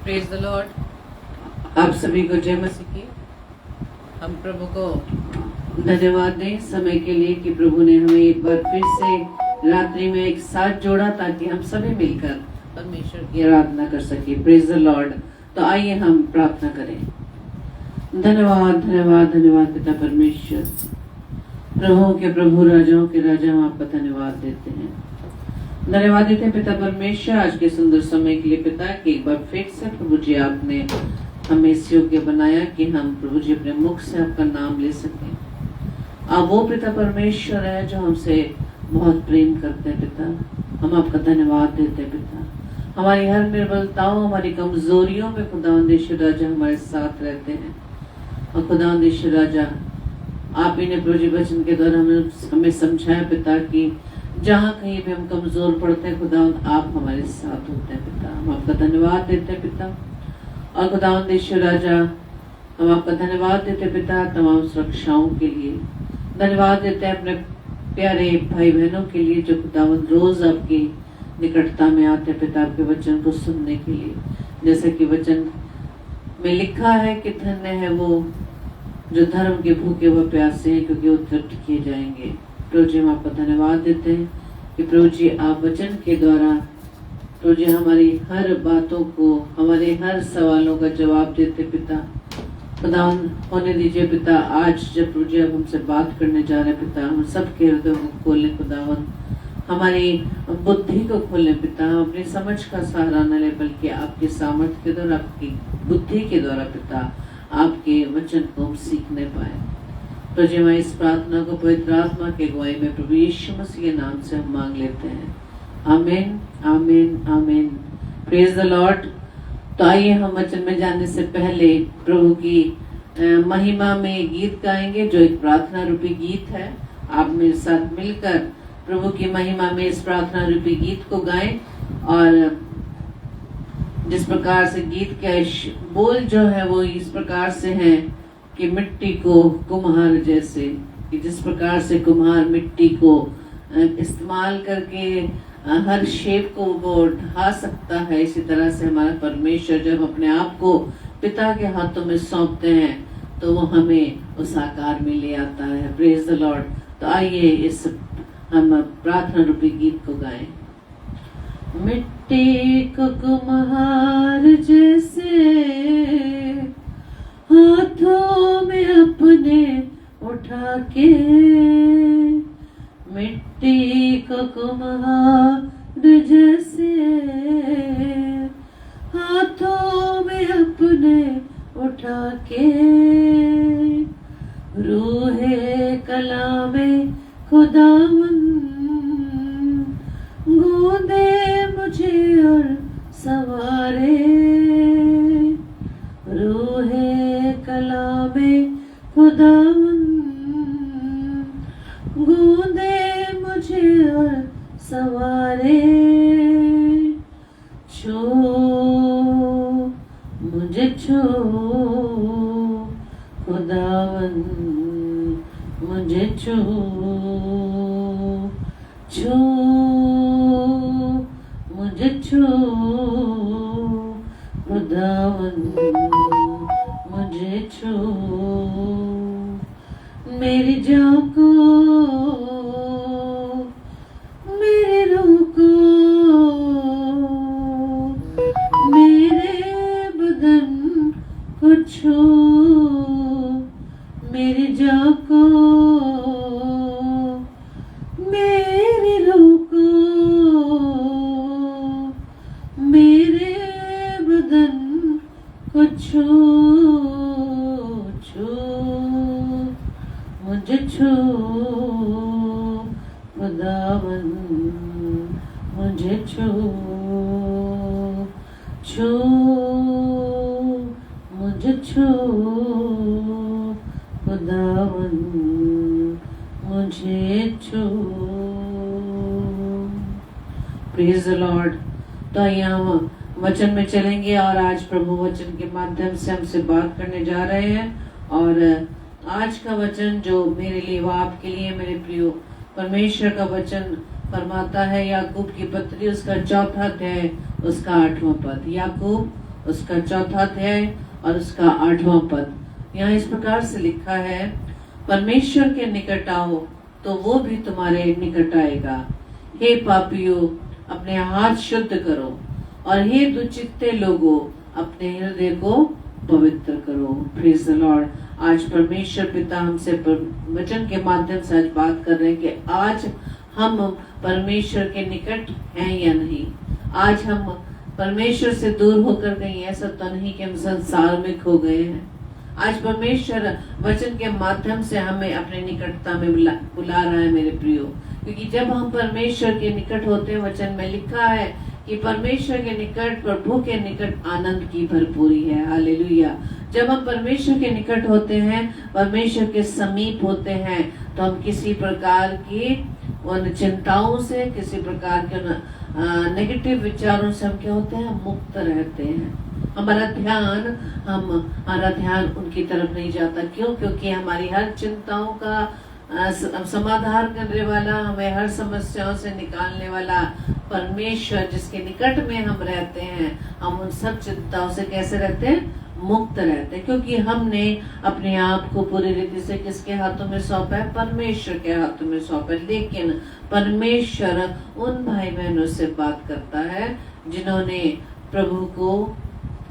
Praise the Lord. आप सभी को जय मसीह की। हम प्रभु को धन्यवाद दें समय के लिए कि प्रभु ने हमें एक बार फिर से रात्रि में एक साथ जोड़ा ताकि हम सभी मिलकर परमेश्वर की आराधना कर सके। Praise the Lord. तो आइए हम प्रार्थना करें। धन्यवाद धन्यवाद धन्यवाद पिता परमेश्वर, प्रभुओं के प्रभु राजाओं के राजा, हम आपका धन्यवाद देते हैं। धन्यवाद देते हैं पिता परमेश्वर आज के सुंदर समय के लिए पिता कि एक बार फिर से प्रभु जी आपने हमें इस योग्य बनाया कि हम प्रभु जी अपने मुख से आपका नाम ले सकें। आप वो पिता परमेश्वर है जो हमसे बहुत प्रेम करते हैं पिता। हम आपका धन्यवाद देते हैं पिता। हमारी हर निर्बलताओं, हमारी कमजोरियों में खुदावंद राजा हमारे साथ रहते हैं। और खुदावंद राजा आप ही ने प्रभु जी वचन के द्वारा हमें समझाया पिता कि जहाँ कहीं भी हम कमजोर पड़ते हैं खुदावंद आप हमारे साथ होते हैं पिता। हम आपका धन्यवाद देते हैं पिता। और खुदावंद राजा हम आपका धन्यवाद देते हैं पिता तमाम सुरक्षाओं के लिए। धन्यवाद देते हैं अपने प्यारे भाई बहनों के लिए जो खुदावंद रोज आपकी निकटता में आते हैं पिता आपके वचन को सुनने के लिए। जैसे कि वचन में लिखा है कि धन्य है वो जो धर्म के भूखे व प्यासे हैं क्योंकि वो तृप्त किए जाएंगे। प्रभु जी हम आपका धन्यवाद देते हैं कि प्रभु जी आप वचन के द्वारा प्रभु जी हमारी हर बातों को, हमारे हर सवालों का जवाब देते पिता। खुदावन होने दीजिए पिता आज जब प्रभु जी आप हमसे बात करने जा रहे पिता, हम सबके हृदय को खोलें खुदावन, हमारी बुद्धि को खोलें पिता। हम अपनी समझ का सहारा न ले बल्कि आपके सामर्थ्य के द्वारा, आपकी बुद्धि के द्वारा पिता आपके वचन को हम सीखने पाए। तो जी मैं इस प्रार्थना को पवित्र आत्मा के अगुवाई में प्रभु यीशु मसीह के नाम से हम मांग लेते हैं। आमीन आमीन आमीन। Praise the Lord. तो आइए हम वचन में जाने से पहले प्रभु की महिमा में गीत गाएंगे जो एक प्रार्थना रूपी गीत है। आप मेरे साथ मिलकर प्रभु की महिमा में इस प्रार्थना रूपी गीत को गाएं। और जिस प्रकार से गीत के बोल जो है वो इस प्रकार से है कि मिट्टी को कुम्हार जैसे, कि जिस प्रकार से कुम्हार मिट्टी को इस्तेमाल करके हर शेप को वो ढा सकता है, इसी तरह से हमारा परमेश्वर जब अपने आप को पिता के हाथों में सौंपते हैं तो वो हमें उस आकार में ले आता है। Praise the Lord. तो आइए इस हम प्रार्थना रूपी गीत को गाएं। मिट्टी को कुम्हार जैसे हाथों में अपने उठा के, मिट्टी को कुम्हार जैसे हाथों में अपने उठा के, रूहे कलामे खुदावन गूंदे मुझे और सवारे, रूहे कलामे खुदावन गूंदे मुझे और सवारे, छो मुझे छो खुदावन मुझे छो, छो मुझे छो खुदावन मुझे छो, मेरी जान को मेरे रूह को मेरे बदन को छो, मेरी जान को मेरी रूह को मेरे बदन को छो, छो मुझे छो खुदावन मुझे छो, छो मुझे छो खुदावन मुझे छो। Praise the Lord. तो यहाँ वचन में चलेंगे और आज प्रभु वचन के माध्यम से हमसे बात करने जा रहे हैं। और आज का वचन जो मेरे लिए व आपके लिए मेरे प्रियो परमेश्वर का वचन फरमाता है याकूब की पत्री उसका 4 अध्याय उसका 8वां पद। याकूब उसका 4वां अध्याय और उसका 8वां पद। यहाँ इस प्रकार से लिखा है, परमेश्वर के निकट आओ तो वो भी तुम्हारे निकट आएगा। हे पापियों, अपने हाथ शुद्ध करो, और हे दुचित्ते लोगों, अपने हृदय को पवित्र करो। Praise the Lord. आज परमेश्वर पिता हमसे वचन के माध्यम से आज बात कर रहे हैं कि आज हम परमेश्वर के निकट हैं या नहीं। आज हम परमेश्वर से दूर होकर गए, ऐसा तो नहीं कि हम संसार में खो गए हैं। आज परमेश्वर वचन के माध्यम से हमें अपने निकटता में बुला रहा है मेरे प्रियो, क्योंकि जब हम परमेश्वर के निकट होते हैं, वचन में लिखा है कि परमेश्वर के निकट, प्रभु के निकट आनंद की भरपूरी है। हालेलुया। जब हम परमेश्वर के निकट होते हैं, परमेश्वर के समीप होते हैं, तो हम किसी प्रकार की उन चिंताओं से, किसी प्रकार के नेगेटिव विचारों से हम क्या होते हैं, मुक्त रहते हैं। हमारा ध्यान उनकी तरफ नहीं जाता। क्यों? क्योंकि हमारी हर चिंताओं का समाधान करने वाला, हमें हर समस्याओं से निकालने वाला परमेश्वर, जिसके निकट में हम रहते हैं, हम उन सब चिंताओं से कैसे रहते हैं, मुक्त रहते हैं। क्योंकि हमने अपने आप को पूरी रीति से किसके हाथों में सौंपा है, परमेश्वर के हाथों में सौंपा है। लेकिन परमेश्वर उन भाई बहनों से बात करता है जिन्होंने प्रभु को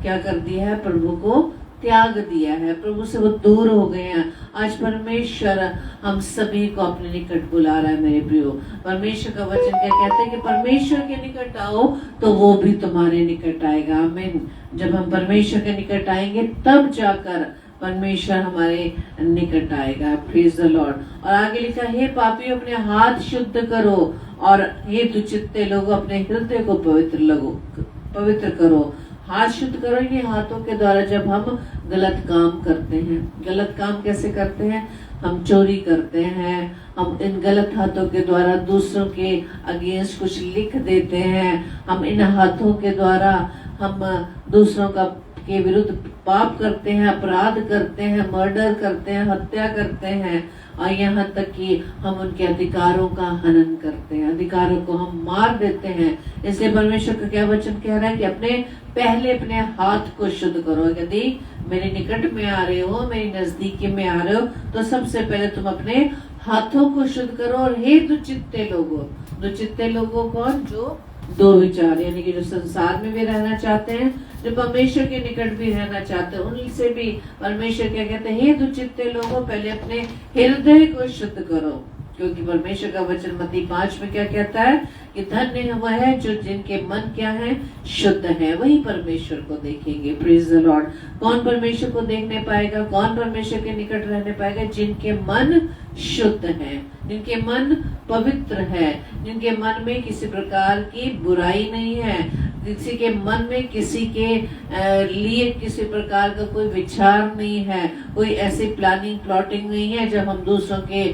क्या कर दिया है, प्रभु को त्याग दिया है, प्रभु से वो दूर हो गए हैं। आज परमेश्वर हम सभी को अपने निकट बुला रहा है मेरे प्रियो। परमेश्वर का वचन क्या कहता है कि परमेश्वर के निकट आओ तो वो भी तुम्हारे निकट आएगा। आमीन। जब हम परमेश्वर के निकट आएंगे तब जाकर परमेश्वर हमारे निकट आएगा। Praise the Lord. और आगे लिखा, हे पापियों, अपने हाथ शुद्ध करो, और हे दुचित्ते लोगों, अपने हृदय को पवित्र करो। हाथ शुद्ध करो, ये हाथों के द्वारा जब हम गलत काम करते हैं। गलत काम कैसे करते हैं? हम चोरी करते हैं, हम इन गलत हाथों के द्वारा दूसरों के अगेंस्ट कुछ लिख देते हैं। हम इन हाथों के द्वारा हम दूसरों के विरुद्ध पाप करते हैं, अपराध करते हैं, मर्डर करते हैं, हत्या करते हैं, और यहाँ तक कि हम उनके अधिकारों का हनन करते हैं, अधिकारों को हम मार देते हैं। इसलिए परमेश्वर का क्या वचन कह रहा है कि पहले अपने हाथ को शुद्ध करो। यदि मेरे निकट में आ रहे हो, मेरी नजदीकी में आ रहे हो, तो सबसे पहले तुम अपने हाथों को शुद्ध करो। और हे दुचित्ते लोगों कौन? जो दो विचार, यानी कि जो संसार में भी रहना चाहते हैं, जो परमेश्वर के निकट भी रहना चाहते हैं, उनसे भी परमेश्वर क्या कहते हैं, हे दुचित्ते लोगों, पहले अपने हृदय को शुद्ध करो। क्योंकि परमेश्वर का वचन मत्ती 5 में क्या कहता है कि धन्य वह है जो जिनके मन क्या है, शुद्ध है, वही परमेश्वर को देखेंगे। Praise the Lord. कौन परमेश्वर को देखने पाएगा, कौन परमेश्वर के निकट रहने पाएगा? जिनके मन शुद्ध है, जिनके मन पवित्र है, जिनके मन में किसी प्रकार की बुराई नहीं है, किसी के मन में किसी के लिए किसी प्रकार का कोई विचार नहीं है, कोई ऐसी प्लानिंग प्लॉटिंग नहीं है जब हम दूसरों के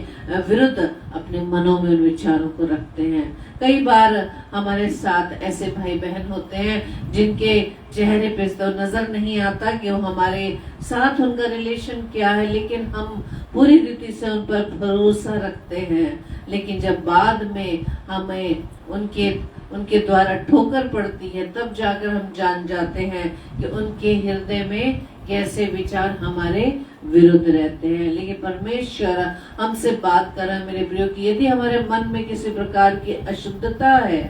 विरुद्ध अपने मनों में उन विचारों को रखते हैं। कई बार हमारे साथ ऐसे भाई बहन होते हैं जिनके चेहरे पे तो नजर नहीं आता कि वो हमारे साथ उनका रिलेशन क्या है, लेकिन हम पूरी रीति से उन पर भरोसा रखते हैं। लेकिन जब बाद में हमें उनके द्वारा ठोकर पड़ती है, तब जाकर हम जान जाते हैं कि उनके हृदय में कैसे विचार हमारे विरुद्ध रहते हैं। लेकिन परमेश्वर हमसे बात कर रहा है मेरे प्रियो कि यदि हमारे मन में किसी प्रकार की अशुद्धता है,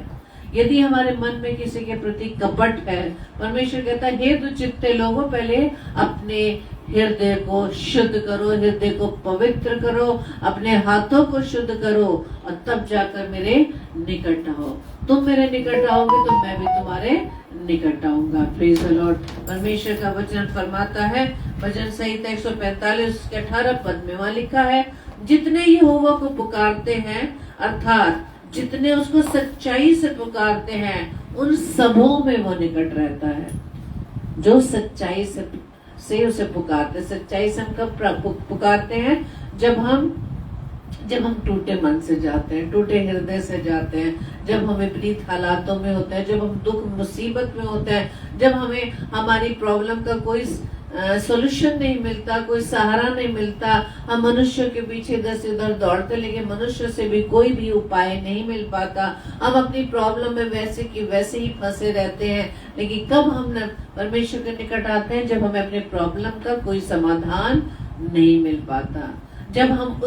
यदि हमारे मन में किसी के प्रति कपट है, परमेश्वर कहता है, हे दुचित्ते लोगों, पहले अपने हृदय को शुद्ध करो, हृदय को पवित्र करो, अपने हाथों को शुद्ध करो, और तब जाकर मेरे निकट आओ। तुम मेरे निकट आओगे तो मैं भी तुम्हारे निकट आऊंगा। Praise the Lord. परमेश्वर का वचन फरमाता है, भजन संहिता 145 के 18 पद में वहां लिखा है, जितने यहोवा को पुकारते हैं, अर्थात जितने उसको सच्चाई से पुकारते हैं, उन सबों में वो निकट रहता है। जो सच्चाई से उसे पुकारते, सच्चाई से हम कब पुकारते हैं? जब हम टूटे मन से जाते हैं, टूटे हृदय से जाते हैं, जब हम विपरीत हालातों में होते हैं, जब हम दुख मुसीबत में होते हैं, जब हमें हमारी प्रॉब्लम का कोई सॉल्यूशन नहीं मिलता, कोई सहारा नहीं मिलता, हम मनुष्य के पीछे इधर से उधर दौड़ते, लेकिन मनुष्य से भी कोई भी उपाय नहीं मिल पाता। हम अपनी प्रॉब्लम में वैसे की वैसे ही फंसे रहते हैं। लेकिन कब हम परमेश्वर के निकट आते हैं? जब हमें अपने प्रॉब्लम का कोई समाधान नहीं मिल पाता, जब हम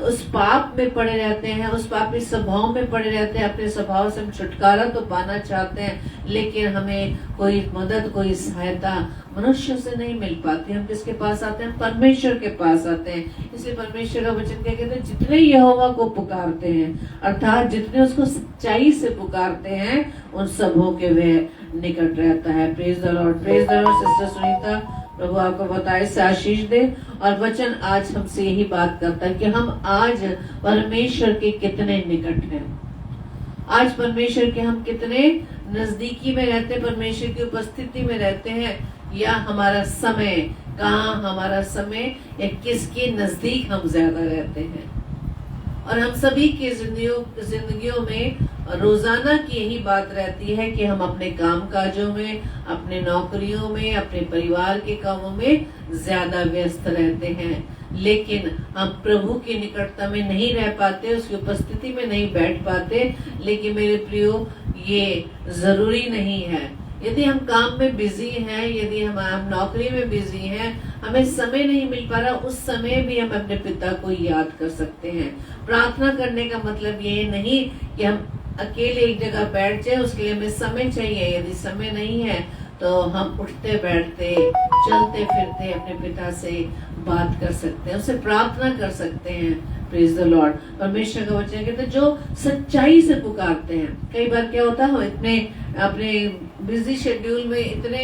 उस पाप में पड़े रहते हैं, उस पापी स्वभाव में पड़े रहते हैं। अपने स्वभाव से हम छुटकारा तो पाना चाहते हैं, लेकिन हमें कोई मदद, कोई सहायता मनुष्य से नहीं मिल पाती। हम किसके पास आते हैं? परमेश्वर के पास आते हैं। इसलिए परमेश्वर का वचन क्या कहते हैं? जितने यहोवा को पुकारते हैं, अर्थात जितने उसको सच्चाई से पुकारते हैं, उन सबों के वह निकट रहता है। Praise the Lord, praise the Lord. Sister Sunita, प्रभु आपको बताए से आशीष दे। और वचन आज हमसे यही बात करता है कि हम आज परमेश्वर के कितने निकट हैं, आज परमेश्वर के हम कितने नजदीकी में रहते हैं, परमेश्वर की उपस्थिति में रहते हैं, या हमारा समय, कहाँ हमारा समय, या किसके नजदीक हम ज्यादा रहते हैं। और हम सभी की जिंदगियों में रोजाना की यही बात रहती है कि हम अपने काम काजों में, अपने नौकरियों में, अपने परिवार के कामों में ज्यादा व्यस्त रहते हैं, लेकिन हम प्रभु की निकटता में नहीं रह पाते, उसकी उपस्थिति में नहीं बैठ पाते। लेकिन मेरे प्रियो, ये जरूरी नहीं है। यदि हम काम में बिजी हैं, यदि हम नौकरी में बिजी हैं, हमें समय नहीं मिल पा रहा, उस समय भी हम अपने पिता को याद कर सकते हैं। प्रार्थना करने का मतलब ये नहीं कि हम अकेले एक जगह बैठ जाए, उसके लिए हमें समय चाहिए। यदि समय नहीं है तो हम उठते बैठते, चलते फिरते अपने पिता से बात कर सकते हैं, उससे प्रार्थना कर सकते हैं। Praise the Lord. परमेश्वर का वचन कहते हैं जो सच्चाई से पुकारते हैं। कई बार क्या होता है, हम इतने अपने बिजी शेड्यूल में इतने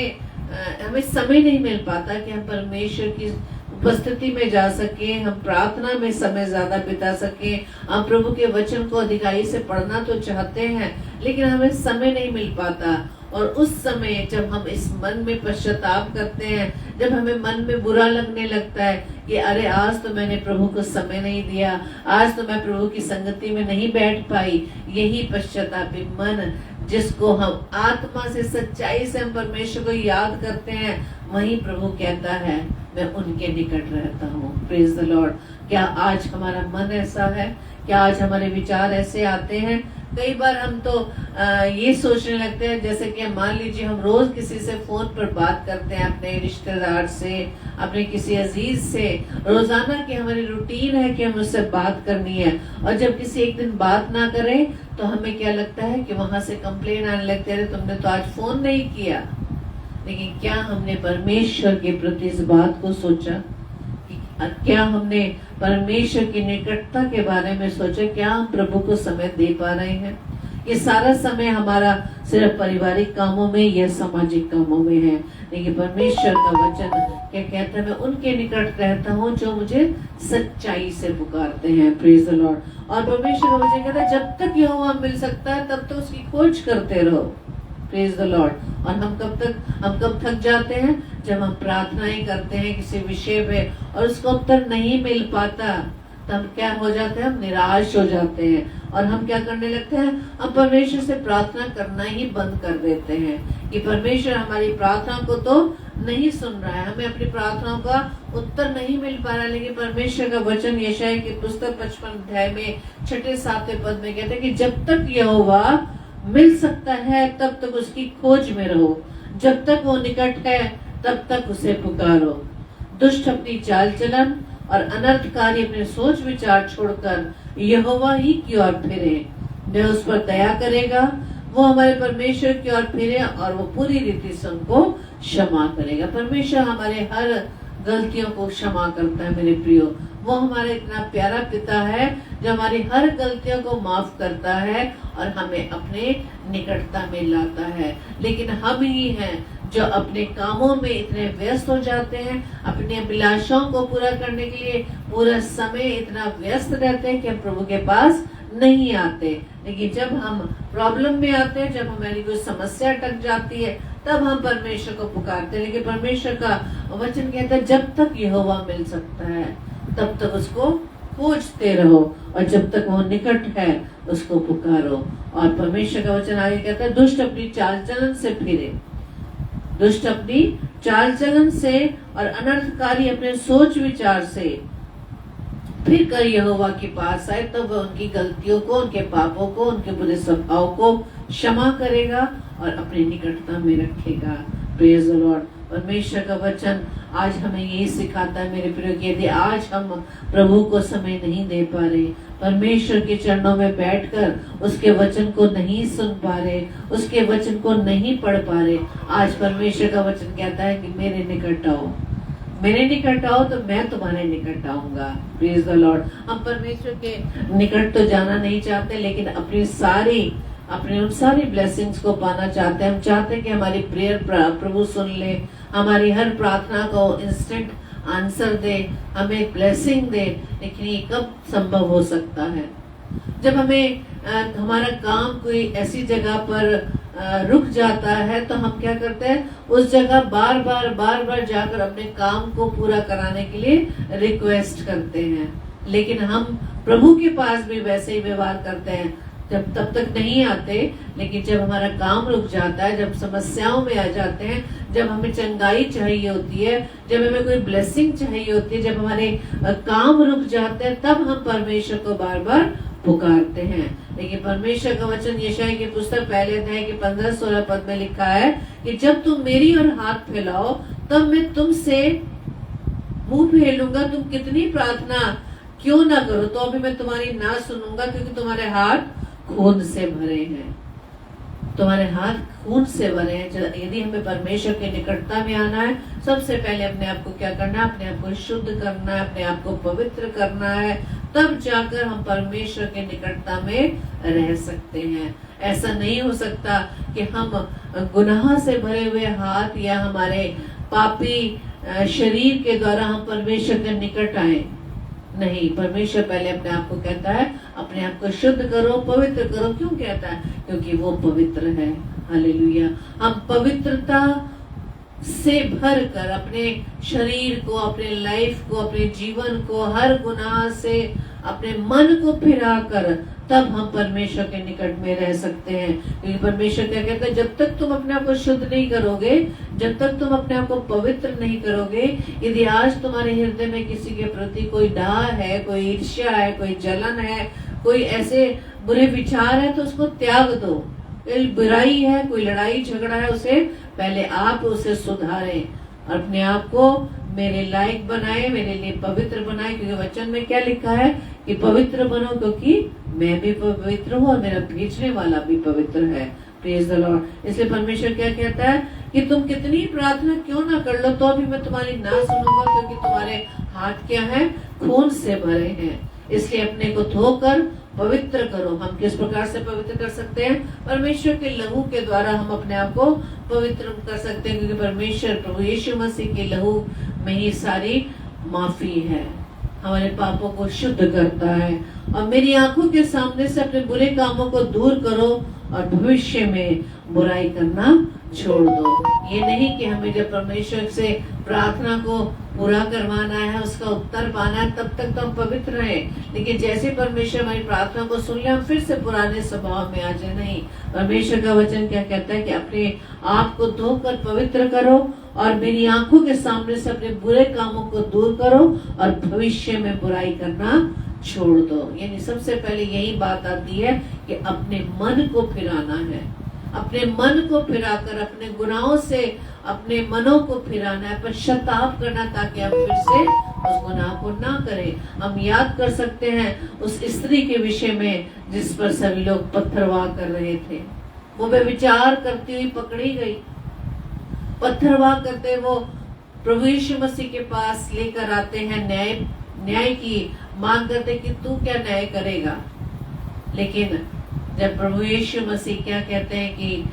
हमें समय नहीं मिल पाता कि हम परमेश्वर की उपस्थिति में जा सके, हम प्रार्थना में समय ज्यादा बिता सके। हम प्रभु के वचन को अधिकाई से पढ़ना तो चाहते हैं, लेकिन हमें समय नहीं मिल पाता। और उस समय जब हम इस मन में पश्चाताप करते हैं, जब हमें मन में बुरा लगने लगता है कि अरे आज तो मैंने प्रभु को समय नहीं दिया, आज तो मैं प्रभु की संगति में नहीं बैठ पाई, यही पश्चातापी मन जिसको हम आत्मा से, सच्चाई से हम परमेश्वर को याद करते हैं, वही प्रभु कहता है मैं उनके निकट रहता हूँ। Praise the Lord. क्या आज हमारा मन ऐसा है? क्या आज हमारे विचार ऐसे आते हैं? कई बार हम तो ये सोचने लगते हैं, जैसे कि मान लीजिए हम रोज किसी से फोन पर बात करते हैं, अपने रिश्तेदार से, अपने किसी अजीज से, रोजाना की हमारी रूटीन है कि हम उससे बात करनी है। और जब किसी एक दिन बात ना करें तो हमें क्या लगता है कि वहां से कंप्लेन आने लगते हैं, तुमने तो आज फोन नहीं किया। लेकिन क्या हमने परमेश्वर के प्रति इस बात को सोचा? क्या हमने परमेश्वर की निकटता के बारे में सोचा? क्या हम प्रभु को समय दे पा रहे हैं? ये सारा समय हमारा सिर्फ पारिवारिक कामों में या सामाजिक कामों में है। लेकिन परमेश्वर का वचन क्या कहता है? मैं उनके निकट रहता हूँ जो मुझे सच्चाई से पुकारते हैं। Praise the Lord. और परमेश्वर का वचन कहता है जब तक यहोवा मिल सकता है तब तक उसकी खोज करते रहो। Praise the Lord. और हम कब थक जाते हैं? जब हम प्रार्थनाएं करते हैं किसी विषय पे और उसको उत्तर नहीं मिल पाता, तब क्या हो जाते हैं? हम निराश हो जाते हैं और हम क्या करने लगते हैं? हम परमेश्वर से प्रार्थना करना ही बंद कर देते हैं कि परमेश्वर हमारी प्रार्थना को तो नहीं सुन रहा है, हमें अपनी प्रार्थनाओं का उत्तर नहीं मिल पा रहा। लेकिन परमेश्वर का वचन यशायाह की पुस्तक 55 अध्याय में 6-7 पद में कहते हैं कि जब तक यहोवा मिल सकता है तब तक उसकी खोज में रहो, जब तक वो निकट है तब तक उसे पुकारो। दुष्ट अपनी चाल चलन और अनर्थकारी अपने सोच विचार छोड़कर यहोवा ही की ओर फिरे, वह उस पर दया करेगा। वो हमारे परमेश्वर की ओर फिरे और वो पूरी रीति से उनको क्षमा करेगा। परमेश्वर हमारे हर गलतियों को क्षमा करता है मेरे प्रियो। वो हमारा इतना प्यारा पिता है जो हमारी हर गलतियों को माफ करता है और हमें अपने निकटता में लाता है। लेकिन हम ही हैं जो अपने कामों में इतने व्यस्त हो जाते हैं, अपने अभिलाषाओं को पूरा करने के लिए पूरा समय इतना व्यस्त रहते हैं कि हम प्रभु के पास नहीं आते। लेकिन जब हम प्रॉब्लम में आते हैं, जब हमारी कोई समस्या अटक जाती है, तब हम परमेश्वर को पुकारते हैं। लेकिन परमेश्वर का वचन कहता है जब तक यहोवा मिल सकता है तब तक उसको खोजते रहो और जब तक वो निकट है उसको पुकारो। और परमेश्वर का वचन आगे कहता है दुष्ट अपनी चाल चलन से फिरे, दुष्ट अपनी चाल चलन से और अनर्थकारी अपने सोच विचार से फिर कर यहोवा के पास आए, तब वह उनकी गलतियों को, उनके पापों को, उनके बुरे स्वभाव को क्षमा करेगा और अपनी निकटता में रखेगा। Praise the Lord. परमेश्वर का वचन आज हमें यही सिखाता है मेरे प्रिय, यदि आज हम प्रभु को समय नहीं दे पा रहे, परमेश्वर के चरणों में बैठकर उसके वचन को नहीं सुन पा रहे, उसके वचन को नहीं पढ़ पा रहे, आज परमेश्वर का वचन कहता है कि मेरे निकट आओ, मेरे निकट आओ तो मैं तुम्हारे निकट आऊंगा। Praise the Lord. हम परमेश्वर के निकट तो जाना नहीं चाहते, लेकिन अपनी उन सारी ब्लेसिंग्स को पाना चाहते हैं। हम चाहते हैं कि हमारी प्रेयर प्रभु सुन ले, हमारी हर प्रार्थना को इंस्टेंट आंसर दे, हमें ब्लेसिंग दे। लेकिन ये कब संभव हो सकता है? जब हमें हमारा काम कोई ऐसी जगह पर रुक जाता है तो हम क्या करते हैं, उस जगह बार बार जाकर अपने काम को पूरा कराने के लिए रिक्वेस्ट करते हैं। लेकिन हम प्रभु के पास भी वैसे ही व्यवहार करते हैं, जब तब तक नहीं आते, लेकिन जब हमारा काम रुक जाता है, जब समस्याओं में आ जाते हैं, जब हमें चंगाई चाहिए होती है, जब हमें कोई ब्लेसिंग चाहिए होती है, जब हमारे काम रुक जाते हैं, तब हम परमेश्वर को बार बार पुकारते हैं। लेकिन परमेश्वर का वचन यशायाह की पुस्तक पहले अध्याय के 15-16 पद में लिखा है कि जब तुम मेरी ओर हाथ फैलाओ तब मैं तुमसे मुंह फेलूंगा। तुम कितनी प्रार्थना क्यों ना करो तो अभी मैं तुम्हारी ना सुनूंगा, क्योंकि तुम्हारे हाथ खून से भरे हैं, तुम्हारे हाथ खून से भरे हैं। यदि हमें परमेश्वर के निकटता में आना है, सबसे पहले अपने आप को क्या करना है, अपने आप को शुद्ध करना है, अपने आप को पवित्र करना है, तब जाकर हम परमेश्वर के निकटता में रह सकते हैं। ऐसा नहीं हो सकता कि हम गुनाह से भरे हुए हाथ या हमारे पापी शरीर के द्वारा हम परमेश्वर के निकट आए। नहीं, परमेश्वर पहले अपने आप को कहता है अपने आप को शुद्ध करो, पवित्र करो। क्यों कहता है? क्योंकि वो पवित्र है। हालेलुया। हम पवित्रता से भर कर अपने शरीर को, अपने लाइफ को, अपने जीवन को हर गुनाह से, अपने मन को फिरा कर तब हम परमेश्वर के निकट में रह सकते हैं। क्योंकि परमेश्वर क्या कहता है, जब तक तुम अपने आप को शुद्ध नहीं करोगे, जब तक तुम अपने आप को पवित्र नहीं करोगे, यदि आज तुम्हारे हृदय में किसी के प्रति कोई डाह है, कोई ईर्ष्या है, कोई जलन है, कोई ऐसे बुरे विचार है, तो उसको त्याग दो। कोई बुराई है, कोई लड़ाई झगड़ा है, उसे पहले आप उसे सुधारें और अपने आप को मेरे लायक बनाए, मेरे लिए पवित्र बनाए। क्योंकि वचन में क्या लिखा है कि पवित्र बनो, क्योंकि मैं भी पवित्र हूँ और मेरा भेजने वाला भी पवित्र है। Praise the Lord. इसलिए परमेश्वर क्या कहता है कि तुम कितनी प्रार्थना क्यों ना कर लो तो भी मैं तुम्हारी ना सुनूंगा, क्योंकि तुम्हारे हाथ क्या है, खून से भरे हैं। इसलिए अपने को धोकर पवित्र करो। हम किस प्रकार से पवित्र कर सकते हैं? परमेश्वर के लहू के द्वारा हम अपने आप को पवित्र कर सकते हैं, क्योंकि परमेश्वर प्रभु यीशु मसीह के लहू में ही सारी माफी है, हमारे पापों को शुद्ध करता है। और मेरी आंखों के सामने से अपने बुरे कामों को दूर करो और भविष्य में बुराई करना छोड़ दो। ये नहीं कि हमें जब परमेश्वर से प्रार्थना को पूरा करवाना है, उसका उत्तर पाना है, तब तक तो हम पवित्र रहें। लेकिन जैसे परमेश्वर हमारी प्रार्थना को सुन ले, हम फिर से पुराने स्वभाव में आ जाए। नहीं, परमेश्वर का वचन क्या कहता है कि अपने आप को धोकर पवित्र करो और मेरी आंखों के सामने से अपने बुरे कामों को दूर करो और भविष्य में बुराई करना छोड़ दो। यानी सबसे पहले यही बात आती है कि अपने मन को फिराना है, अपने मन को फिराकर अपने गुनाहों से अपने मनों को फिराना है, पश्चाताप करना, ताकि हम फिर से उस गुनाह को ना करें। हम याद कर सकते हैं उस स्त्री के विषय में जिस पर सभी लोग पत्थरवाह कर रहे थे। वो व्यभिचार करती हुई पकड़ी गई। पत्थरवाह करते वो प्रभु यीशु मसीह के पास लेकर आते हैं, न्याय की मांग करते कि तू क्या न्याय करेगा। लेकिन जब प्रभु यीशु मसीह क्या कहते हैं कि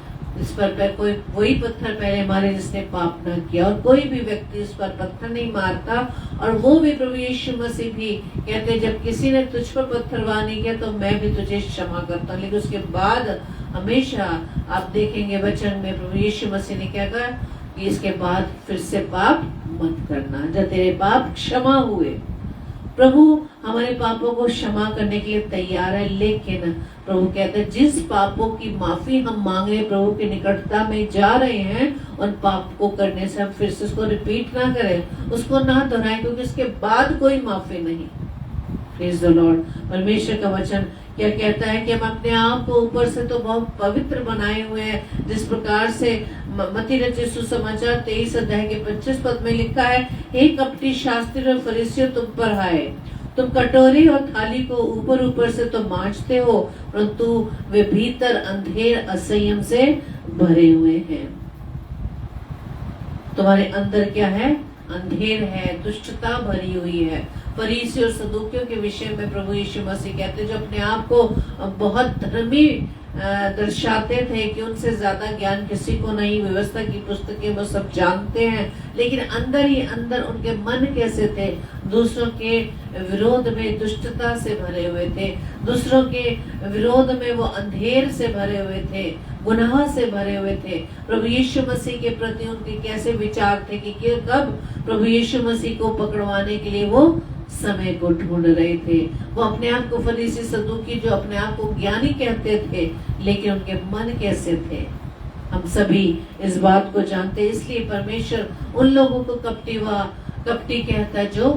इस पर कोई वही पत्थर पहले मारे जिसने पाप न किया, और कोई भी व्यक्ति इस पर पत्थर नहीं मारता। और वो भी प्रभु यीशु मसीह भी कहते हैं जब किसी ने तुझ पर पत्थरवाह नहीं किया तो मैं भी तुझे क्षमा करता हूँ। लेकिन उसके बाद हमेशा आप देखेंगे वचन में प्रभु यीशु मसीह ने क्या कहा कि इसके बाद फिर से पाप मत करना। जब तेरे पाप क्षमा हुए, प्रभु हमारे पापों को क्षमा करने के लिए तैयार है। लेकिन प्रभु कहते हैं जिस पापों की माफी हम मांगे प्रभु की निकटता में जा रहे हैं, उन पाप को करने से हम फिर से उसको रिपीट ना करें, उसको ना दोहराएं, क्योंकि उसके बाद कोई माफी नहीं। Praise the Lord. परमेश्वर का वचन क्या कहता है कि हम अपने आप को ऊपर से तो बहुत पवित्र बनाए हुए हैं, जिस प्रकार से मत्ती रचित सुसमाचार 23 अध्याय के 25 पद में लिखा है, हे कपटी शास्त्री और फरीसियों तुम पर हाय, तुम कटोरी और थाली को ऊपर ऊपर से तो मांजते हो, परंतु वे भीतर अंधेर असंयम से भरे हुए हैं। तुम्हारे अंदर क्या है? अंधेर है, दुष्टता भरी हुई है। फरीसी और सदूकियों के विषय में प्रभु यीशु मसीह कहते हैं, जो अपने आप को बहुत धर्मी दर्शाते थे कि उनसे ज्यादा ज्ञान किसी को नहीं, व्यवस्था की पुस्तकें वो सब जानते हैं, लेकिन अंदर ही अंदर उनके मन कैसे थे? दूसरों के विरोध में दुष्टता से भरे हुए थे, दूसरों के विरोध में वो अंधेर से भरे हुए थे, गुनाह से भरे हुए थे। प्रभु यीशु मसीह के प्रति उनके कैसे विचार थे कि कब प्रभु यीशु मसीह को पकड़वाने के लिए वो समय को ढूंढ रहे थे। वो अपने आप को फरीसी सदूकी जो अपने आप को ज्ञानी कहते थे, लेकिन उनके मन कैसे थे? हम सभी इस बात को जानते हैं। इसलिए परमेश्वर उन लोगों को कपटी कहता है जो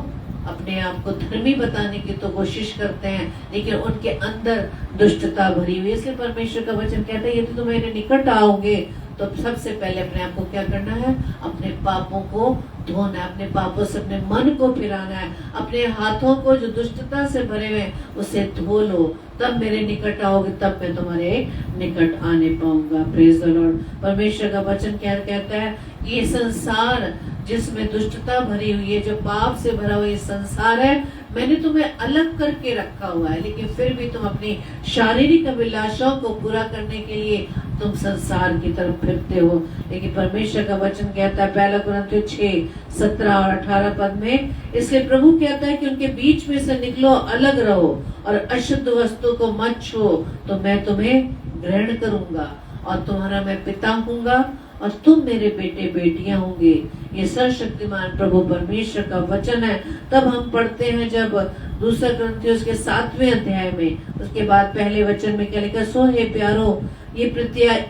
अपने आप को धर्मी बताने की तो कोशिश करते हैं, लेकिन उनके अंदर दुष्टता भरी हुई। इसलिए परमेश्वर का वचन कहता है यदि तुम मेरे निकट आओगे तो सबसे पहले अपने आप को क्या करना है? अपने पापों को धोना है, अपने पापों से अपने मन को फिराना है, अपने हाथों को जो दुष्टता से भरे हुए उसे धो लो, तब मेरे निकट आओगे, तब मैं तुम्हारे निकट आने पाऊंगा। Praise the Lord. परमेश्वर का वचन क्या कहता है कि ये संसार जिसमें दुष्टता भरी हुई है, जो पाप से भरा हुआ ये संसार है, मैंने तुम्हें अलग करके रखा हुआ है, लेकिन फिर भी तुम अपनी शारीरिक अभिलाषाओं को पूरा करने के लिए तुम संसार की तरफ फिरते हो। लेकिन परमेश्वर का वचन कहता है 1 कुरिन्थियों 6:17 और 18 पद में, इसलिए प्रभु कहता है कि उनके बीच में से निकलो, अलग रहो और अशुद्ध वस्तु को मत छुओ, तो मैं तुम्हें ग्रहण करूंगा और तुम्हारा मैं पिता हूँगा और तुम मेरे बेटे बेटियां होंगे। ये सर्वशक्तिमान प्रभु परमेश्वर का वचन है। तब हम पढ़ते हैं जब 2 कुरिन्थियों के 7वें अध्याय में, उसके बाद पहले वचन में क्या लिखा? सो हे प्यारो, ये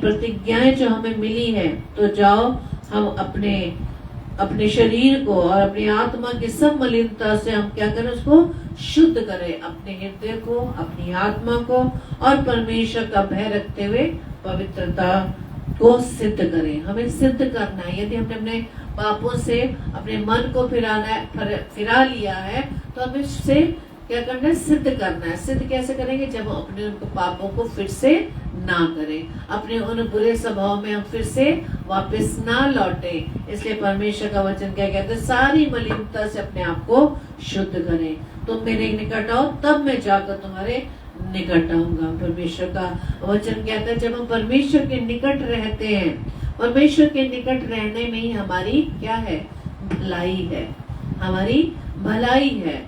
प्रतिज्ञाएं जो हमें मिली है, तो जाओ हम अपने शरीर को और अपनी आत्मा की सब मलिनता से हम क्या करें? उसको शुद्ध करें, अपने हृदय को, अपनी आत्मा को और परमेश्वर का भय रखते हुए पवित्रता को सिद्ध करें। हमें सिद्ध करना है। यदि हमने अपने पापों से अपने मन को फिरा लिया है, तो हमें उससे क्या करना है? सिद्ध करना है। सिद्ध कैसे करेंगे? जब हम अपने उनको पापों को फिर से ना करें, अपने उन बुरे स्वभाव में हम फिर से वापस ना लौटे। इसलिए परमेश्वर का वचन क्या कहते हैं? सारी मलिनता से अपने आप को शुद्ध करें। तुम मेरे निकट आओ, तब मैं जाकर तुम्हारे निकट आऊंगा। परमेश्वर का वचन कहता है जब हम परमेश्वर के निकट रहते हैं, परमेश्वर के निकट रहने में ही हमारी क्या है? भलाई है, हमारी भलाई है।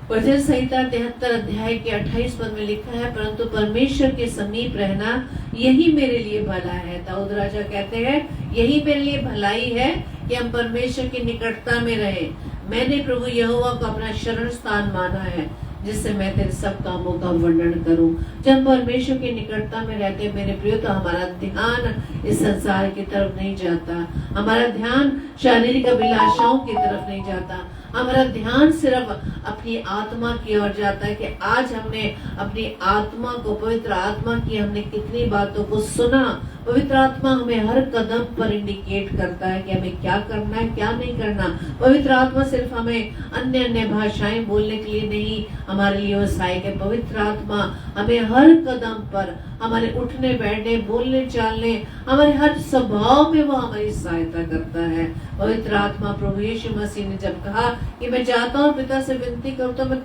भजन संहिता 73 अध्याय के 28 पद में लिखा है, परंतु परमेश्वर के समीप रहना यही मेरे लिए भला है। दाऊद राजा कहते हैं यही मेरे लिए भलाई है कि हम परमेश्वर की निकटता में रहे। मैंने प्रभु यहोवा को अपना शरण स्थान माना है, जिससे मैं तेरे सब कामों का वर्णन करूं। जब परमेश्वर की निकटता में रहते मेरे प्रिय, तो हमारा ध्यान इस संसार की तरफ नहीं जाता, हमारा ध्यान शारीरिक अभिलाषाओं की तरफ नहीं जाता, हमारा ध्यान सिर्फ अपनी आत्मा की ओर जाता है कि आज हमने अपनी आत्मा को, पवित्र आत्मा की हमने कितनी बातों को सुना। पवित्र आत्मा हमें हर कदम पर इंडिकेट करता है कि हमें क्या करना है, क्या नहीं करना। पवित्र आत्मा सिर्फ हमें अन्य भाषाएं बोलने के लिए नहीं हमारे लिए वो सहायक है। पवित्र आत्मा हमें हर कदम पर, हमारे उठने बैठने, बोलने चालने, हमारे हर स्वभाव में वो हमारी सहायता करता है। पवित्र आत्मा प्रभु यीशु मसीह ने जब कहा कि मैं जाता हूँ पिता से विनती करता हूँ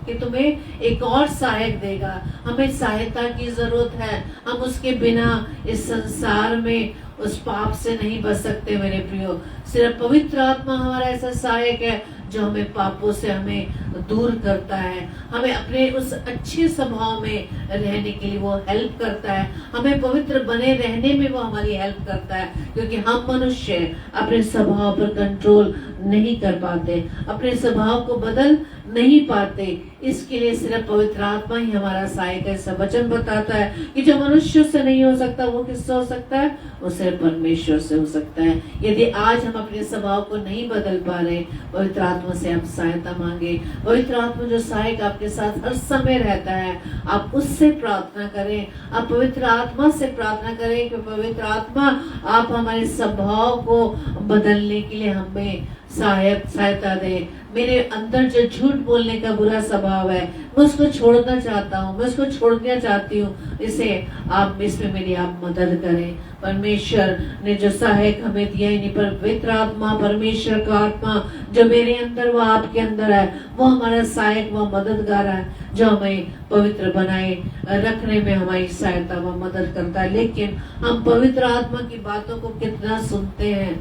कि तुम्हें एक और सहायक देगा, हमें सहायता की जरूरत है। हम उसके बिना इस संसार में उस पाप से नहीं बच सकते मेरे प्रियो। सिर्फ पवित्र आत्मा हमारा ऐसा सहायक है जो हमें पापों से हमें दूर करता है, हमें अपने उस अच्छे स्वभाव में रहने के लिए वो हेल्प करता है, हमें पवित्र बने रहने में वो हमारी हेल्प करता है। क्योंकि हम मनुष्य अपने स्वभाव पर कंट्रोल नहीं कर पाते, अपने स्वभाव को बदल नहीं पाते। इसके लिए सिर्फ पवित्र आत्मा ही हमारा सहायक है। ऐसा वचन बताता है कि जो मनुष्य से नहीं हो सकता वो किससे हो सकता है? वो सिर्फ परमेश्वर से हो सकता है। यदि आज हम अपने स्वभाव को नहीं बदल पा रहे, पवित्र आत्मा से आप सहायता मांगे। पवित्र आत्मा जो सहायक आपके साथ हर समय रहता है, आप उससे प्रार्थना करें। आप पवित्र आत्मा से प्रार्थना करें कि पवित्र आत्मा आप हमारे स्वभाव को बदलने के लिए हमें सहायता दे। मेरे अंदर जो झूठ बोलने का बुरा स्वभाव है, मैं उसको छोड़ना चाहता हूँ, मैं उसको छोड़ना चाहती हूँ। इसे आप इसमें मेरी आप मदद करें। परमेश्वर ने जो सहायक हमें दिया, इन्हीं पर पवित्र आत्मा, परमेश्वर का आत्मा जो मेरे अंदर वो आपके अंदर है, वो हमारा सहायक, वो मददगार है, जो हमें पवित्र बनाए रखने में हमारी सहायता व मदद करता है। लेकिन हम पवित्र आत्मा की बातों को कितना सुनते हैं?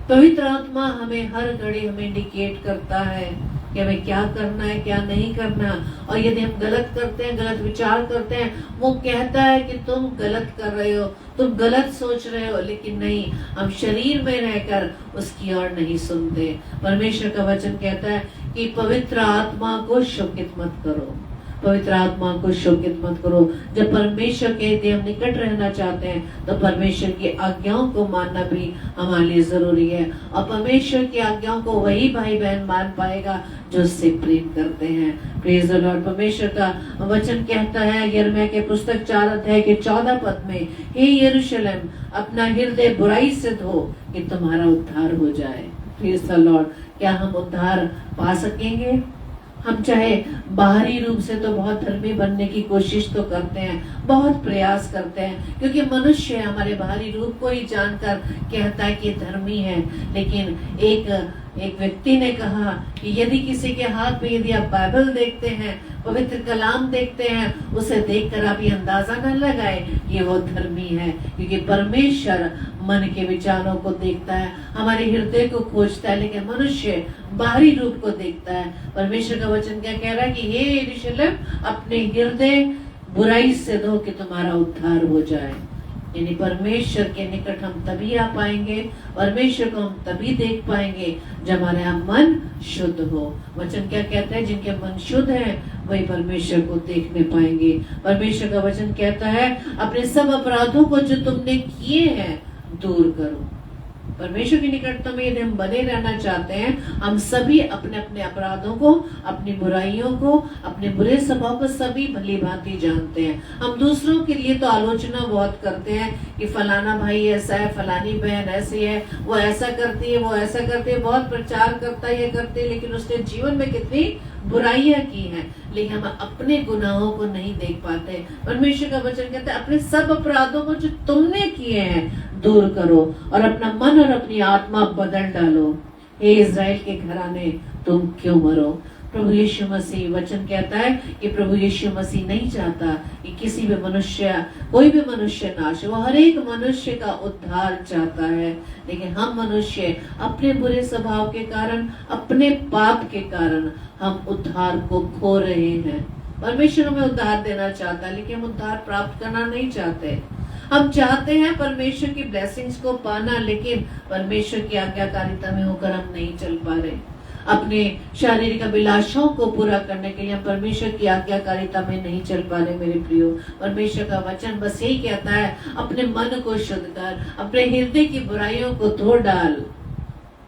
पवित्र आत्मा हमें हर घड़ी हमें इंडिकेट करता है कि हमें क्या करना है, क्या नहीं करना। और यदि हम गलत करते हैं, गलत विचार करते हैं, वो कहता है कि तुम गलत कर रहे हो, तुम गलत सोच रहे हो। लेकिन नहीं, हम शरीर में रहकर उसकी ओर नहीं सुनते। परमेश्वर का वचन कहता है कि पवित्र आत्मा को शोकित मत करो, पवित्र आत्मा को शोकित मत करो। जब परमेश्वर के यदि हम निकट रहना चाहते हैं तो परमेश्वर की आज्ञाओं को मानना भी हमारे लिए जरूरी है। और परमेश्वर की आज्ञाओं को वही भाई बहन मान पाएगा जो उससे प्रेम करते हैं। Praise the Lord. परमेश्वर का वचन कहता है यिर्मयाह के पुस्तक 4 अध्याय के 14 पद में, हे यरूशलेम, अपना हृदय बुराई से धो कि तुम्हारा उद्धार हो जाए। Praise the Lord. क्या हम उद्धार पा सकेंगे? हम चाहे बाहरी रूप से तो बहुत धर्मी बनने की कोशिश तो करते हैं, बहुत प्रयास करते हैं, क्योंकि मनुष्य हमारे बाहरी रूप को ही जानकर कहता है कि धर्मी है। लेकिन एक व्यक्ति ने कहा कि यदि किसी के हाथ में यदि आप बाइबल देखते हैं, पवित्र कलाम देखते हैं, उसे देखकर आप ये अंदाजा न लगाए कि वो धर्मी है, क्योंकि परमेश्वर मन के विचारों को देखता है, हमारे हृदय को खोजता है, लेकिन मनुष्य बाहरी रूप को देखता है। परमेश्वर का वचन क्या कह रहा है कि हे यरूशलेम, अपने हृदय बुराई से धो कि तुम्हारा उद्धार हो जाए। यानी परमेश्वर के निकट हम तभी आ पाएंगे, परमेश्वर को हम तभी देख पाएंगे जब हमारा मन शुद्ध हो। वचन क्या कहता है? जिनके मन शुद्ध हैं वही परमेश्वर को देखने पाएंगे। परमेश्वर का वचन कहता है अपने सब अपराधों को जो तुमने किए हैं दूर करो। परमेश्वर के निकटता में यदि हम बने रहना चाहते हैं, हम सभी अपने अपने अपराधों को, अपनी बुराइयों को, अपने बुरे स्वभाव को सभी भली भांति जानते हैं। हम दूसरों के लिए तो आलोचना बहुत करते हैं कि फलाना भाई ऐसा है, फलानी बहन ऐसी है, वो ऐसा करती है, वो ऐसा करती है, बहुत प्रचार करता है, ये करती है, लेकिन उसने जीवन में कितनी बुराइयां की हैं। लेकिन हम अपने गुनाहों को नहीं देख पाते। परमेश्वर का वचन कहता है अपने सब अपराधों को जो तुमने किए हैं दूर करो और अपना मन और अपनी आत्मा बदल डालो। हे इज़राइल के घराने, तुम क्यों मरो? प्रभु यीशु मसीह वचन कहता है कि प्रभु यीशु मसीह नहीं चाहता कि किसी भी मनुष्य, कोई भी मनुष्य नाश हो। वो हर एक मनुष्य का उद्धार चाहता है, लेकिन हम मनुष्य अपने बुरे स्वभाव के कारण, अपने पाप के कारण हम उद्धार को खो रहे हैं। परमेश्वर हमें उद्धार देना चाहता है, लेकिन हम उद्धार प्राप्त करना नहीं चाहते। हम चाहते हैं परमेश्वर की ब्लेसिंग्स को पाना, लेकिन परमेश्वर की आज्ञाकारिता में होकर हम नहीं चल पा रहे। अपने शारीरिक अभिलाषाओं को पूरा करने के लिए हम परमेश्वर की आज्ञाकारिता में नहीं चल पा रहे। मेरे प्रियो, परमेश्वर का वचन बस यही कहता है अपने मन को शुद्ध कर, अपने हृदय की बुराइयों को धो डाल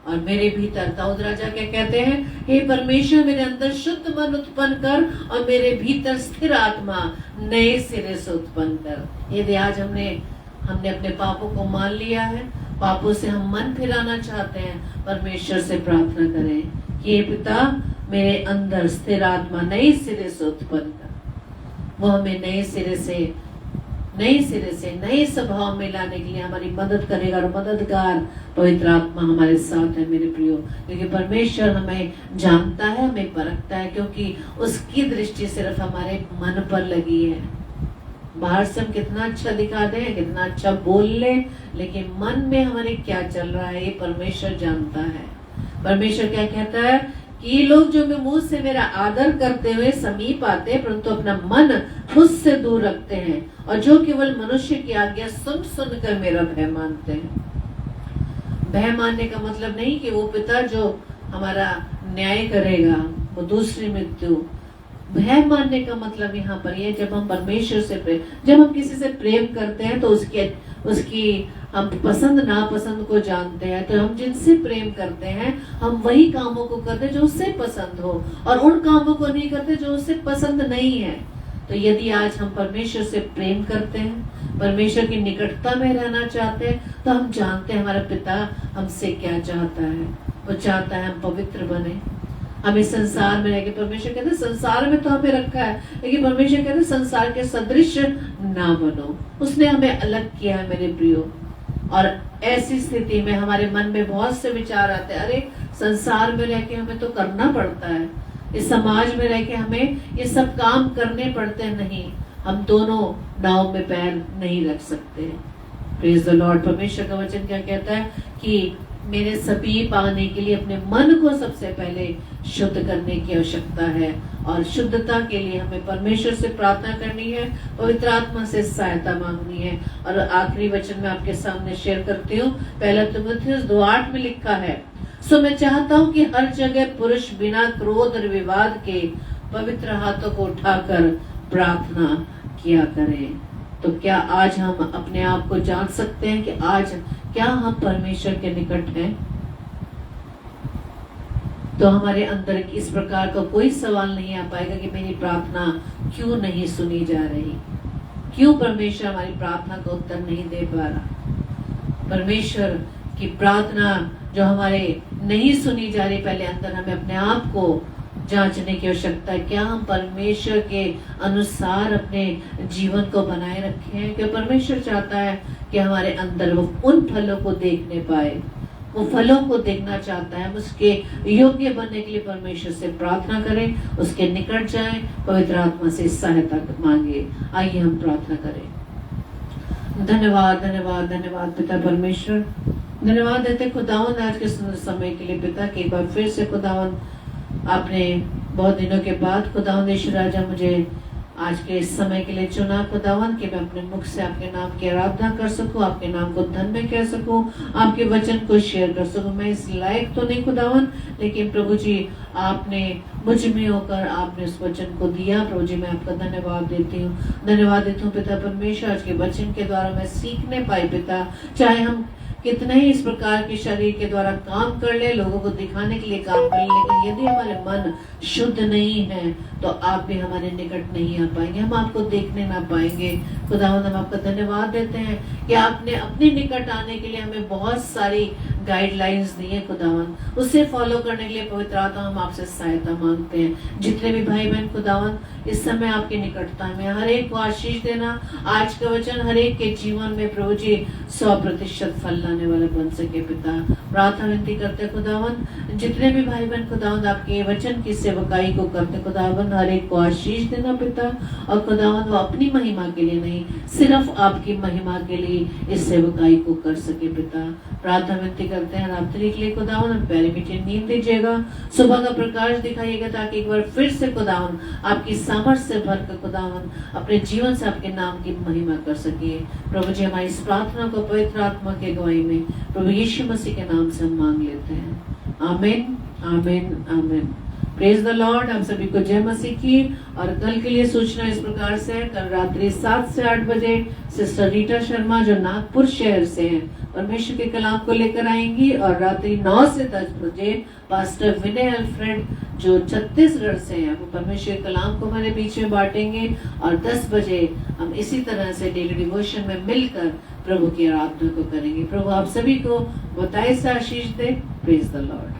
और मेरे भीतर। दाऊद राजा क्या कहते हैं? हे परमेश्वर, मेरे अंदर शुद्ध मन उत्पन्न कर और मेरे भीतर स्थिर आत्मा नए सिरे से उत्पन्न कर। यदि आज हमने अपने पापों को मान लिया है, पापों से हम मन फिराना चाहते हैं, परमेश्वर से प्रार्थना करें कि हे पिता, मेरे अंदर स्थिर आत्मा नए सिरे से उत्पन्न कर। वो हमें नए सिरे से नए स्वभाव में लाने के लिए हमारी मदद करेगा। और मददगार पवित्र आत्मा हमारे साथ है मेरे प्रियो, क्योंकि परमेश्वर हमें जानता है, हमें परखता है, क्योंकि उसकी दृष्टि सिर्फ हमारे मन पर लगी है। बाहर से हम कितना अच्छा दिखा दें, कितना अच्छा बोल लें, लेकिन मन में हमारे क्या चल रहा है ये परमेश्वर जानता है। परमेश्वर क्या कहता है कि ये लोग जो मुंह से मेरा आदर करते हुए समीप आते हैं, परंतु अपना मन मुझसे दूर रखते हैं, और जो केवल मनुष्य की आज्ञा सुन सुन कर मेरा भय मानते हैं। भय मानने का मतलब नहीं कि वो पिता जो हमारा न्याय करेगा वो दूसरी मृत्यु। भय मानने का मतलब यहाँ पर ये, जब हम परमेश्वर से जब हम किसी से प्रेम करते हैं तो उसकी हम पसंद नापसंद को जानते हैं। तो हम जिनसे प्रेम करते हैं हम वही कामों को करते हैं जो उससे पसंद हो, और उन कामों को नहीं करते जो उससे पसंद नहीं है। तो यदि आज हम परमेश्वर से प्रेम करते हैं, परमेश्वर की निकटता में रहना चाहते हैं, तो हम जानते हैं हमारा पिता हमसे क्या चाहता है। वो चाहता है हम पवित्र बने, हम इस संसार में रह के, परमेश्वर कहते हैं संसार में तो हमें रखा है, लेकिन परमेश्वर कहते हैं संसार के सदृश ना बनो। उसने हमें अलग किया है मेरे प्रियो। और ऐसी स्थिति में हमारे मन में बहुत से विचार आते हैं, अरे संसार में रह के हमें तो करना पड़ता है, इस समाज में रह के हमें ये सब काम करने पड़ते हैं। नहीं, हम दोनों नाव में पैर नहीं रख सकते। Praise the Lord. परमेश्वर का वचन क्या कहता है कि मेरे समीप आने के लिए अपने मन को सबसे पहले शुद्ध करने की आवश्यकता है, और शुद्धता के लिए हमें परमेश्वर से प्रार्थना करनी है, पवित्र आत्मा से सहायता मांगनी है। और आखिरी वचन में आपके सामने शेयर करती हूँ, 1 तीमुथियुस 2:8 में लिखा है, सो मैं चाहता हूँ कि हर जगह पुरुष बिना क्रोध और विवाद के पवित्र हाथों को उठाकर प्रार्थना किया करें। तो क्या आज हम अपने आप को जान सकते हैं कि आज क्या हम परमेश्वर के निकट हैं? तो हमारे अंदर इस प्रकार का कोई सवाल नहीं आ पाएगा कि मेरी प्रार्थना क्यों नहीं सुनी जा रही, क्यों परमेश्वर हमारी प्रार्थना का उत्तर नहीं दे पा रहा। परमेश्वर की प्रार्थना जो हमारे नहीं सुनी जा रही, पहले अंदर हमें अपने आप को जांचने की आवश्यकता है। क्या हम परमेश्वर के अनुसार अपने जीवन को बनाए रखे हैं? क्या परमेश्वर चाहता है कि हमारे अंदर वो उन फलों को देखने पाए, वो फलों को देखना चाहता है। हम उसके योग्य बनने के लिए परमेश्वर से प्रार्थना करें, उसके निकट जाएं, पवित्र आत्मा से सहायता मांगे। आइए हम प्रार्थना करें। धन्यवाद धन्यवाद धन्यवाद पिता परमेश्वर, धन्यवाद देते खुदावंद आज के सुंदर समय के लिए पिता, कि एक बार फिर से खुदावंद आपने बहुत दिनों के बाद खुदावंद यीशु राजा मुझे आज के इस समय के लिए चुना खुदावंद, कि मैं अपने मुख से आपके नाम की आराधना कर सकूं, आपके नाम को धन्य कह सकूं, आपके वचन को शेयर कर सकूं। मैं इस लायक तो नहीं खुदावंद, लेकिन प्रभु जी आपने मुझ में होकर आपने उस वचन को दिया। प्रभु जी मैं आपका धन्यवाद देती हूँ, धन्यवाद देती हूँ पिता परमेश्वर। आज के वचन के द्वारा मैं सीखने पाई पिता, चाहे हम कितना ही इस प्रकार के शरीर के द्वारा काम कर ले, लोगों को दिखाने के लिए काम कर ले, लेकिन यदि हमारे मन शुद्ध नहीं है तो आप भी हमारे निकट नहीं आ पाएंगे, हम आपको देखने ना पाएंगे। खुदावंद हम आपका धन्यवाद देते हैं कि आपने अपने निकट आने के लिए हमें बहुत सारी गाइडलाइंस दी है खुदावंद, उससे फॉलो करने के लिए पवित्र आत्मा हम आपसे सहायता मांगते हैं। जितने भी भाई बहन खुदावंद इस समय आपकी निकटता में, हर एक को आशीष देना, आज का वचन हर एक के जीवन में प्रभु जी 100% फल लाने वाला बन सके पिता। प्रार्थना विनती करते खुदावंद, जितने भी भाई बहन खुदावंद आपके वचन की सेवकाई को करते खुदावंद, हर एक को आशीष देना पिता। और खुदावंद वो अपनी महिमा के लिए नहीं, सिर्फ आपकी महिमा के लिए इस सेवकाई को कर सके पिता। प्रार्थना विनती करते हैं रात्रि के लिए खुदावंद, प्यारी मीठी नींद दीजिएगा, सुबह का प्रकाश दिखाइएगा, ताकि एक बार फिर से खुदावंद आपकी सामर्थ्य से भर कर खुदावंद अपने जीवन से आपके नाम की महिमा कर सके। प्रभु जी हमारी इस प्रार्थना को पवित्र आत्मा के गवाही में प्रभु यीशु मसीह के नाम से हम मांग लेते हैं। आमीन आमीन आमीन। Praise the Lord. आप सभी को जय मसीह की। और कल के लिए सूचना इस प्रकार से है, कल रात्रि 7 से 8 बजे सिस्टर रीटा शर्मा जो नागपुर शहर से हैं परमेश्वर के कलाम को लेकर आएंगी, और रात्रि 9 से 10 बजे पास्टर विनय अल्फ्रेड जो छत्तीसगढ़ से हैं वो परमेश्वर के कलाम को हमारे बीच में बांटेंगे, और 10 बजे हम इसी तरह से डेली डिवोशन में मिलकर प्रभु की आराधना को करेंगे। प्रभु आप सभी को बताए से आशीष दे। Praise the Lord.